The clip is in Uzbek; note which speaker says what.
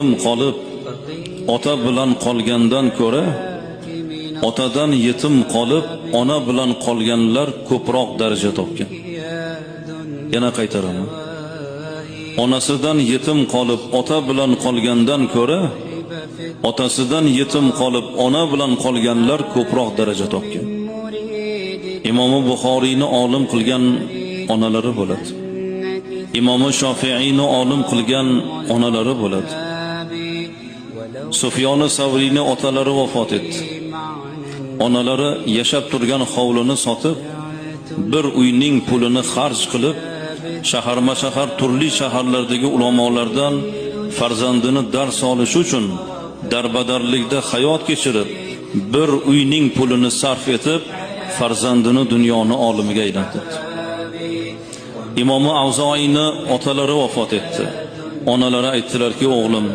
Speaker 1: qolib ota bilan qolgandan ko'ra otadan yetim qolib ona bilan qolganlar ko'proq daraja topgan. Yana qaytaraman. Onasidan yetim qolib ota bilan qolgandan ko'ra otasidan yetim qolib ona bilan qolganlar ko'proq daraja topgan. Imom Buxoriyni olim qilgan onalari bo'ladi. Imom Shofi'iyni olim qilgan onalari bo'ladi. Sufyon Savriyni otalari vafot etdi. Onalari yashab turgan hovlini sotib, bir uyning pulini xarj qilib, shaharma-shahar turli shaharlardagi ulamolardan farzandini dars olish uchun darbadarlikda hayot kechirib, bir uyning pulini sarf etib, farzandini dunyoni olimiga aylantirdi. Imom Avzoiyni otalari vafot etdi. Onalari aytdilarki, o'g'lim